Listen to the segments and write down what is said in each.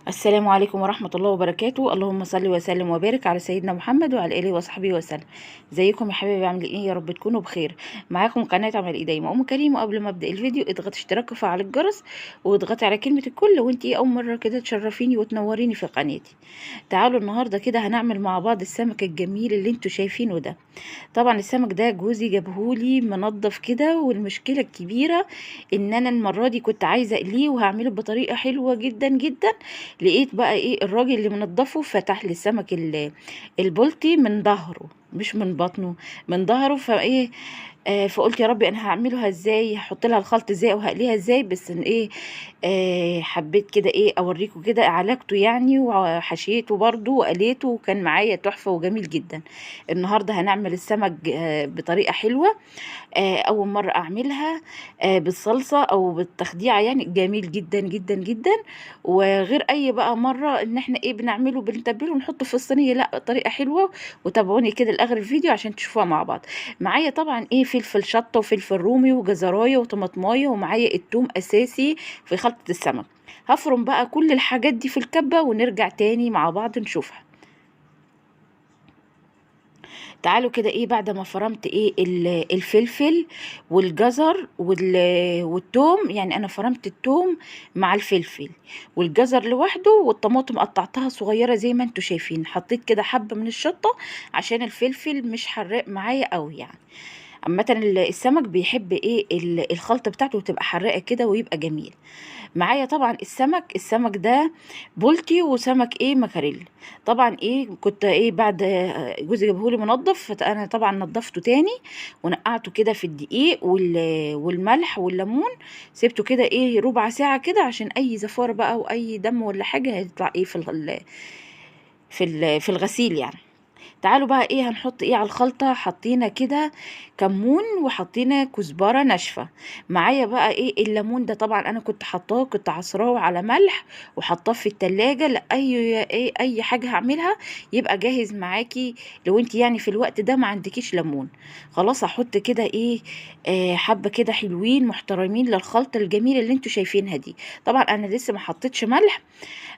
السلام عليكم ورحمة الله وبركاته. اللهم صل وسلم وبارك على سيدنا محمد وعلى آله وصحبه وسلم. ازيكم يا حبايبي؟ عاملين ايه؟ يا رب تكونوا بخير. معاكم قناة عمل ايه دايما ام كريم. وقبل ما ابدا الفيديو اضغط اشتراك وفعل الجرس واضغطي على كلمة الكل، وانت ايه اول مرة كده تشرفيني وتنوريني في قناتي. تعالوا النهاردة كده هنعمل مع بعض السمك الجميل اللي انتوا شايفينه ده. طبعا السمك ده جوزي جابهولي منضف كده، والمشكلة الكبيرة ان انا المرة دي كنت عايزة اقليه وهعمله بطريقة حلوة جدا جدا. لقيت بقى ايه الراجل اللي منضفه فتح لي السمك البلطي من ظهره، مش من بطنه، من ظهره. فايه فقلت يا ربي انا هعملها ازاي، هحط لها الخلط ازاي او هقليها ازاي. بس إن ايه حبيت كده ايه اوريكم كده عالجته يعني، وحشيته برضو وقليته، وكان معايا تحفة وجميل جدا. النهارده هنعمل السمك بطريقة حلوة. اول مرة اعملها بالصلصة او بالتخديعة، يعني جميل جدا جدا جدا. وغير اي بقى مرة ان احنا ايه بنعمله بنتبله ونحطه في الصينية، لا طريقة حلوة. وتابعوني كده لاخر الفيديو عشان تشوفوها مع بعض. معايا طبعا ايه فلفل شطة وفلفل رومي وجزراية وطماطماية، ومعايا التوم اساسي في خلطة السمك. هفرم بقى كل الحاجات دي في الكبة ونرجع تاني مع بعض نشوفها. تعالوا كده ايه بعد ما فرمت ايه الفلفل والجزر والثوم. يعني انا فرمت الثوم مع الفلفل والجزر لوحده، والطماطم قطعتها صغيره زي ما انتوا شايفين. حطيت كده حبه من الشطه عشان الفلفل مش حراق معايا قوي يعني. عامة السمك بيحب ايه الخلطة بتاعته تبقى حراقة كده ويبقى جميل. معايا طبعا السمك ده بولتي وسمك ايه مكاريل. طبعا ايه كنت ايه بعد جوزي جابهولي منضف، فانا طبعا نضفته تاني ونقعته كده في الدقيق والملح والليمون. سيبته كده ايه ربع ساعة كده عشان اي زفارة بقى واي دم ولا حاجة هيطلع ايه في الغسيل يعني. تعالوا بقى ايه هنحط ايه على الخلطة. حطينا كده كمون وحطينا كزبرة ناشفة. معايا بقى ايه الليمون ده طبعا انا كنت حطاه، كنت عصراه على ملح وحطاه في التلاجة لاي اي حاجة هعملها يبقى جاهز معاكي. لو انت يعني في الوقت ده ما عندكيش ليمون، خلاص هحط كده ايه حبة كده حلوين محترمين للخلطة الجميلة اللي انتوا شايفينها دي. طبعا انا لسه ما حطيتش ملح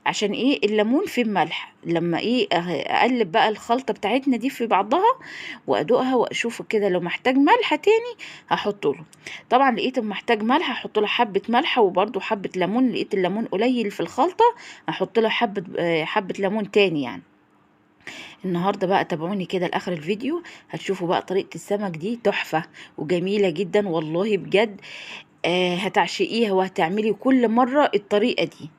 عشان ايه الليمون في الملح. لما ايه اقلب بقى الخلطة بتاعتنا دي في بعضها وادوقها واشوف كده لو محتاج ملح تاني هحط له. طبعا لقيت محتاج ملح هحط له حبة ملح وبرده حبة ليمون. لقيت الليمون قليل في الخلطة هحط له حبة ليمون تاني يعني. النهارده بقى تابعوني كده لاخر الفيديو، هتشوفوا بقى طريقة السمك دي تحفة وجميلة جدا والله بجد. هتعشقيها وهتعملي كل مرة الطريقة دي.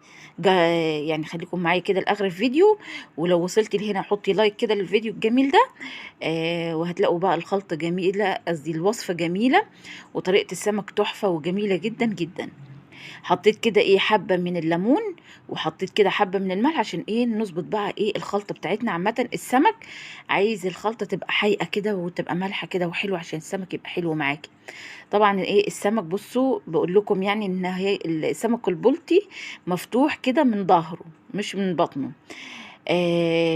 يعني خليكم معايا كده لاخر الفيديو، ولو وصلتي لهنا حطي لايك كده للفيديو الجميل ده. وهتلاقوا بقى الخلطة جميلة، قصدي الوصفة جميلة وطريقة السمك تحفة وجميلة جدا جدا. حطيت كده ايه حبة من الليمون وحطيت كده حبة من الملح عشان ايه نظبط بقى ايه الخلطة بتاعتنا. عامة السمك عايز الخلطة تبقى حايقة كده وتبقى مالحة كده وحلوة عشان السمك يبقى حلو معاكي. طبعا ايه السمك بصوا بقول لكم يعني ان هي السمك البلطي مفتوح كده من ظهره مش من بطنه.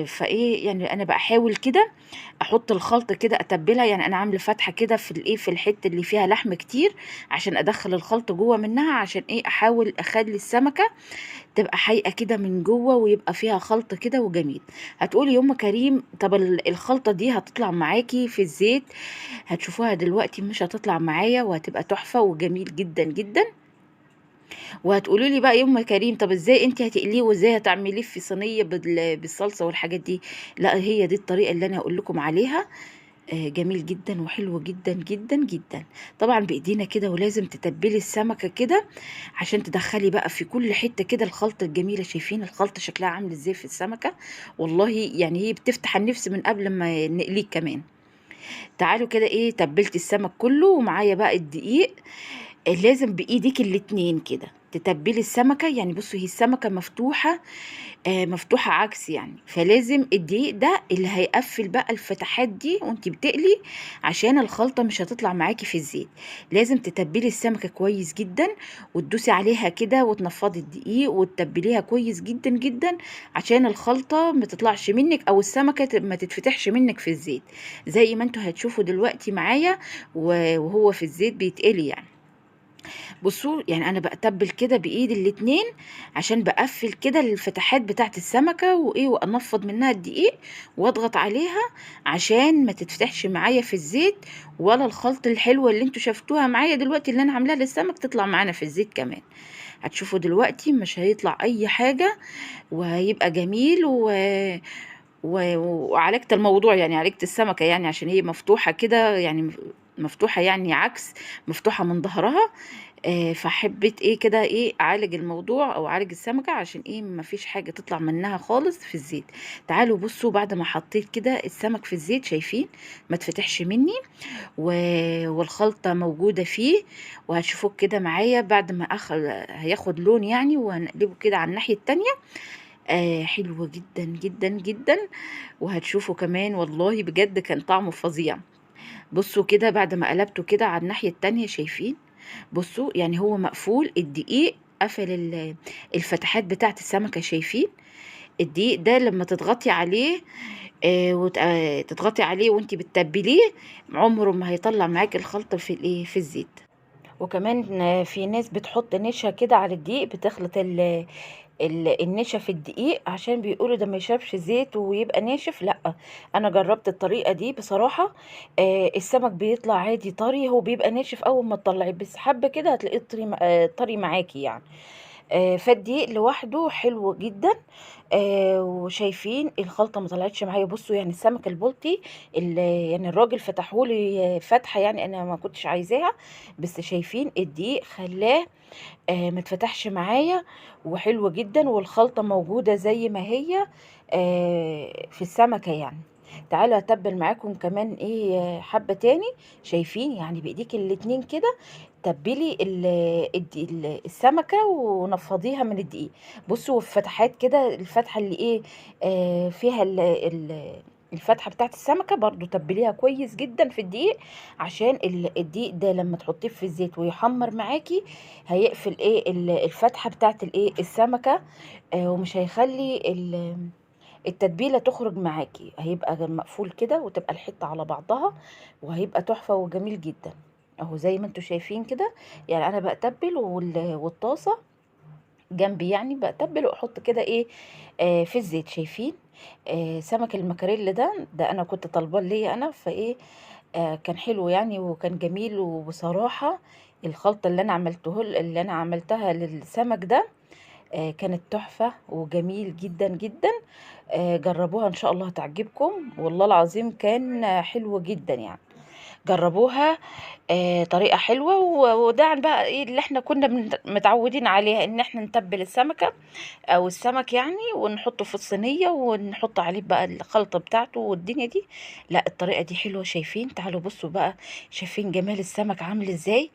فايه يعني انا بحاول كده احط الخلط كده اتبلها. يعني انا عامله فتحه كده في الايه في الحته اللي فيها لحم كتير عشان ادخل الخلط جوه منها، عشان ايه احاول اخلي السمكه تبقى حقيقه كده من جوه ويبقى فيها خلط كده وجميل. هتقولي يا ام كريم طب الخلطه دي هتطلع معاكي في الزيت؟ هتشوفوها دلوقتي مش هتطلع معايا وهتبقى تحفه وجميل جدا جدا. وهتقولوا لي بقى يا ام كريم طب ازاي انت هتقليه وازاي هتعمليه في صينيه بالصلصه والحاجات دي؟ لا هي دي الطريقه اللي انا هقول لكم عليها. جميل جدا وحلو جدا جدا جدا. طبعا بايدينا كده، ولازم تتبلي السمكه كده عشان تدخلي بقى في كل حته كده الخلطه الجميله. شايفين الخلطه شكلها عامل ازاي في السمكه؟ والله يعني هي بتفتح النفس من قبل ما نقليه كمان. تعالوا كده ايه تبلت السمك كله ومعايا بقى الدقيق. لازم بايديك الاتنين كده تتبلي السمكة. يعني بصوا هي السمكة مفتوحة مفتوحة عكس يعني، فلازم الدقيق ده اللي هيقفل بقى الفتحات دي وانتي بتقلي عشان الخلطة مش هتطلع معاكي في الزيت. لازم تتبلي السمكة كويس جدا وتدوسي عليها كده وتنفضي الدقيق وتتبليها كويس جدا جدا عشان الخلطة ما تطلعش منك او السمكة ما تتفتحش منك في الزيت زي ما انتوا هتشوفوا دلوقتي معايا وهو في الزيت بيتقلي يعني. بصوا يعني انا بتبل كده بايدي الاتنين، عشان بقفل كده الفتحات بتاعت السمكة وايه، وانفض منها الدقيق واضغط عليها عشان ما تتفتحش معايا في الزيت، ولا الخلط الحلوة اللي انتوا شفتوها معايا دلوقتي اللي انا عاملاها للسمك تطلع معانا في الزيت كمان. هتشوفوا دلوقتي مش هيطلع اي حاجة، وهيبقى جميل وعالجت الموضوع، يعني عالجت السمكة يعني عشان هي مفتوحة كده، يعني مفتوحة يعني عكس، مفتوحة من ظهرها. فحبيت ايه كده ايه اعالج الموضوع او اعالج السمكة عشان ايه مفيش حاجة تطلع منها خالص في الزيت. تعالوا بصوا بعد ما حطيت كده السمك في الزيت، شايفين ما تفتحش مني والخلطة موجودة فيه. وهتشوفوه كده معايا بعد ما هياخد لون يعني، وهنقلبه كده على الناحية التانية. حلو جدا جدا جدا. وهتشوفوا كمان والله بجد كان طعمه فظيع. بصوا كده بعد ما قلبته كده على الناحية التانية، شايفين؟ بصوا يعني هو مقفول، الدقيق قفل الفتحات بتاعت السمكة، شايفين؟ الدقيق ده لما تضغطي عليه تضغطي عليه وانتي بتتبليه، عمره ما هيطلع معاك الخلطة في الايه في الزيت. وكمان في ناس بتحط نشا كده على الدقيق، بتخلط النشا في الدقيق عشان بيقولوا ده ما يشربش زيت ويبقى ناشف. لا، انا جربت الطريقه دي بصراحه. السمك بيطلع عادي طري، هو بيبقى ناشف اول ما تطلعيه، بس حبه كده هتلاقيه طري طري معاكي يعني. فالدقيق لوحده حلو جدا. وشايفين الخلطه ما طلعتش معايا. بصوا يعني السمك البلطي اللي يعني الراجل فتحولي فتحه، يعني انا ما كنتش عايزاها، بس شايفين الدقيق خلاه ما اتفتحش معايا، وحلو جدا، والخلطة موجودة زي ما هي في السمكة يعني. تعالوا اتبل معاكم كمان ايه حبة تاني. شايفين يعني بايديك الاتنين كده تبلي السمكة ونفضيها من الدقيق. بصوا الفتحات كده، الفتحة اللي ايه فيها الفتحة بتاعت السمكة برضو تبليها كويس جدا في الدقيق، عشان الدقيق ده لما تحطيه في الزيت ويحمر معاكي هيقفل ايه الفتحة بتاعت الايه السمكة. ومش هيخلي التتبيلة تخرج معاكي، هيبقى مقفول كده وتبقى الحتة على بعضها، وهيبقى تحفة وجميل جدا. اهو زي ما انتوا شايفين كده. يعني انا بتبل والطاسة جنبي، يعني بتبل واحط كده ايه في الزيت. شايفين سمك المكاريل ده انا كنت طالباه ليا انا، فايه كان حلو يعني وكان جميل. وبصراحة الخلطة اللي انا عملتها للسمك ده كانت تحفة وجميل جدا جدا. جربوها ان شاء الله تعجبكم، والله العظيم كان حلو جدا يعني. جربوها. طريقة حلوة، وده عن بقى ايه اللي احنا كنا متعودين عليها، ان احنا نتبل السمكة او السمك يعني، ونحطه في الصينية ونحط عليه بقى الخلطة بتاعته والدنيا دي. لا الطريقة دي حلوة. شايفين؟ تعالوا بصوا بقى، شايفين جمال السمك عامل ازاي؟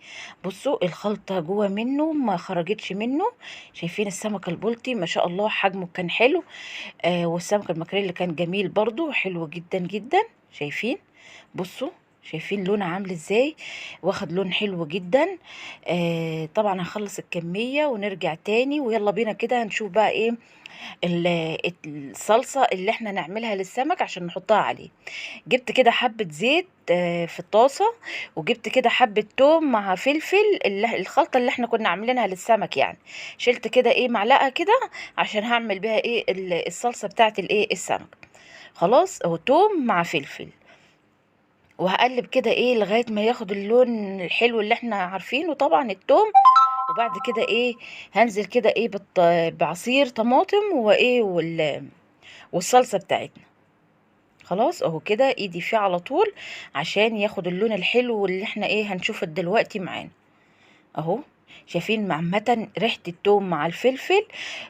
بصوا الخلطة جوه منه ما خرجتش منه. شايفين السمك البلطي ما شاء الله حجمه كان حلو. والسمك المكريل اللي كان جميل برضو حلو جدا جدا. شايفين؟ بصوا شايفين لونه عامل ازاي؟ واخد لون حلو جدا. طبعا هنخلص الكمية ونرجع تاني، ويلا بينا كده هنشوف بقى ايه الصلصة اللي احنا نعملها للسمك عشان نحطها عليه. جبت كده حبة زيت في الطاسة، وجبت كده حبة توم مع فلفل، الخلطة اللي احنا كنا عاملينها للسمك يعني. شلت كده ايه معلقة كده عشان هعمل بيها ايه الصلصة بتاعت الايه السمك. خلاص اهو توم مع فلفل، وهقلب كده ايه لغاية ما ياخد اللون الحلو اللي احنا عارفينه طبعا التوم. وبعد كده ايه هنزل كده ايه بعصير طماطم وايه والصلصة بتاعتنا. خلاص اهو كده ايدي فيه على طول عشان ياخد اللون الحلو اللي احنا ايه هنشوفه دلوقتي معانا. اهو شايفين عامة ريحة التوم مع الفلفل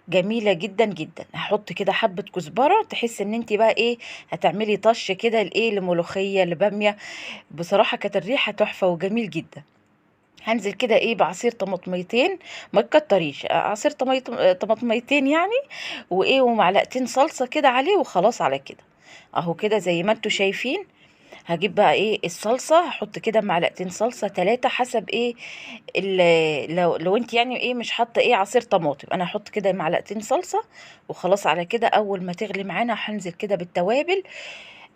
جميلة جدا جدا. هحط كده حبة كزبرة، تحس ان انت بقى ايه هتعملي طش كده لايه لملوخية لبامية. بصراحة كانت الريحة تحفة وجميل جدا. هنزل كده ايه بعصير طماطميتين، ما تكتريش، عصير طماطميتين يعني، وايه ومعلقتين صلصة كده عليه، وخلاص على كده. اهو كده زي ما انتوا شايفين. هجيب بقى ايه الصلصة، هحط كده معلقتين صلصة 3 حسب ايه لو انت يعني ايه مش حاطة ايه عصير طماطم، انا هحط كده معلقتين صلصة. وخلاص على كده. اول ما تغلي معانا هنزل كده بالتوابل.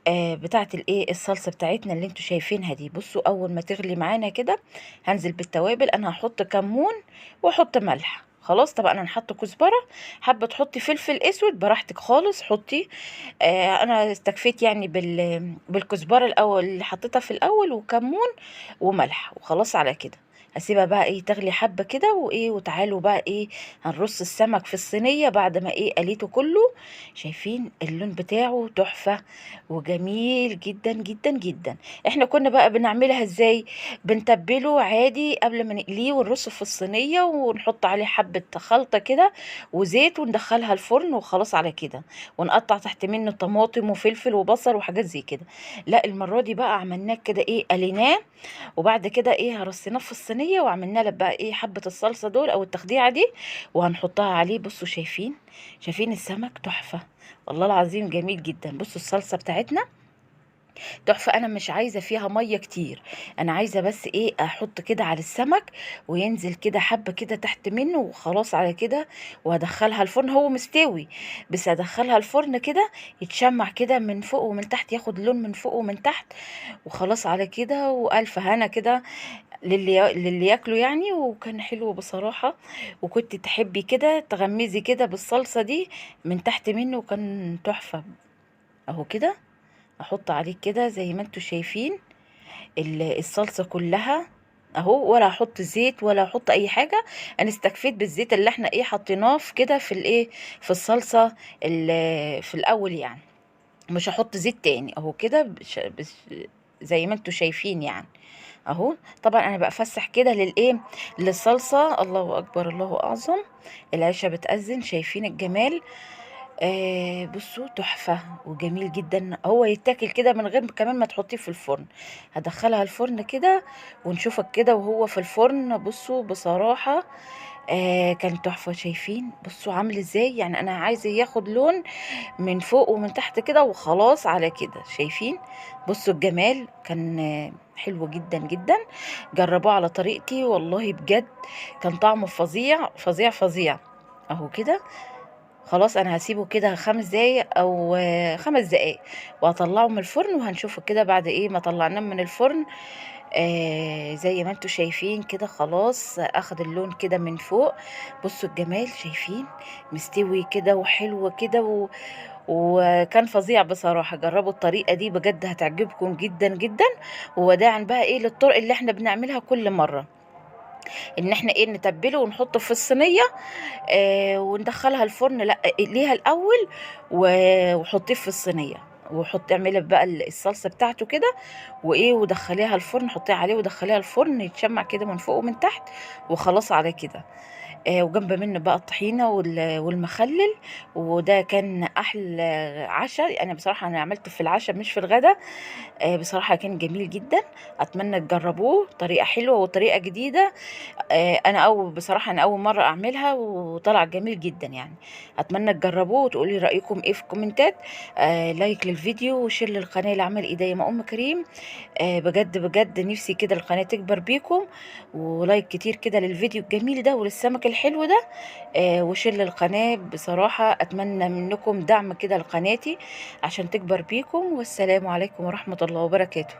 بتاعة الإيه، الصلصة بتاعتنا اللي أنتم شايفينها دي. بُصّوا أول ما تغلي معانا كده هانزل بالتوابل، أنا هاحط كمون وأحط ملح، خلاص. طبعًا أنا حاطة كزبرة، حابة تحطي فلفل أسود براحتك خالص حطي. أنا استكفيت يعني بالكزبرة الأول اللي حطيتها في الأول وكمون وملح وخلاص على كده. هاسيبها بقى إيه تغلي حبة كده وإيه، وتعالوا بقى إيه هنرص السمك في الصينية بعد ما إيه قليته كله. شايفين اللون بتاعه تحفة وجميل جدًا، جدًا، جدًا. إحنا كنا بقى بنعملها إزاي، بنتبّله عادي قبل ما نقليه ونرصه في الصينية ونحط عليه حبة خلطة كده وزيت وندخّلها الفرن وخلاص على كده، ونقطّع تحت منه طماطم وفلفل وبصل وحاجات زي كده. لأ المرّة دي بقى عملناه كده إيه، قليناه وبعد كده إيه رصيناه في الصينية وعملنا له بقى إيه حبة الصلصة دول أو التخديعة دي وهنحطها عليه. بصوا شايفين، شايفين السمك تحفة والله العظيم جميل جدا. بصوا الصلصة بتاعتنا تحفة. أنا مش عايزة فيها مية كتير، أنا عايزة بس إيه أحط كده على السمك وينزل كده حبة كده تحت منه وخلاص على كده. وهدخلها الفرن هو مستوي، بس هدخلها الفرن كده يتشمع كده من فوق ومن تحت، ياخد لون من فوق ومن تحت وخلاص على كده. وألف هنا كده للي ياكله يعني. وكان حلو بصراحة، وكنت تحبي كده تغمزي كده بالصلصة دي من تحت منه وكان تحفة. اهو كده احط عليه كده زي ما انتوا شايفين الصلصة كلها اهو، ولا احط زيت ولا احط اي حاجة. انا استكفيت بالزيت اللي احنا ايه حطيناه في كده في الايه في الصلصة في الاول يعني. مش هحط زيت تاني اهو كده زي ما انتوا شايفين يعني. اهو طبعا انا بفسح كده للايه للصلصة. الله اكبر الله اعظم، العيشة بتأذن. شايفين الجمال؟ بصوا تحفة وجميل جدا. هو يتاكل كده من غير كمان ما تحطيه في الفرن. هدخلها الفرن كده ونشوفك كده وهو في الفرن. بصوا بصراحة كان تحفة. شايفين بصوا عامل ازاي، يعني انا عايزة ياخد لون من فوق ومن تحت كده وخلاص على كده. شايفين بصوا الجمال؟ كان حلو جدا جدا. جربوه على طريقتي والله بجد كان طعمه فظيع فظيع فظيع. اهو كده خلاص انا هسيبه كده 5 دقايق او 5 دقايق وهطلعه من الفرن وهنشوفه كده بعد ايه ما طلعناه من الفرن. زي ما انتوا شايفين كده خلاص اخد اللون كده من فوق. بصوا الجمال؟ شايفين مستوي كده وحلو كده وكان فظيع بصراحة. جربوا الطريقة دي بجد هتعجبكم جدا جدا. ووداعا بقى ايه للطرق اللي احنا بنعملها كل مرة، ان احنا ايه نتبله ونحطه في الصينية وندخلها الفرن. لا اقليها الاول وحطيه في الصينيه وحطي اعملي بقى الصلصه بتاعته كده وايه ودخليها الفرن، حطيها عليه ودخليها الفرن يتشمع كده من فوق ومن تحت وخلاص على كده. وجنب منه بقى الطحينة والمخلل. وده كان أحلى عشاء. أنا بصراحة أنا عملته في العشاء مش في الغدا. بصراحة كان جميل جدا. أتمنى تجربوه، طريقة حلوة وطريقة جديدة. أنا بصراحة أنا أول مرة أعملها وطلع جميل جدا يعني. أتمنى تجربوه وتقولي رأيكم إيه في الكومنتات. لايك للفيديو وشير للقناة لعمل إيديا مع أم كريم. بجد بجد نفسي كده القناة تكبر بيكم، ولايك كتير كده للفيديو الجميل ده وللسمك الحلو ده. وشير للقناة. بصراحة أتمنى منكم دعم كده لقناتي عشان تكبر بيكم. والسلام عليكم ورحمة الله وبركاته.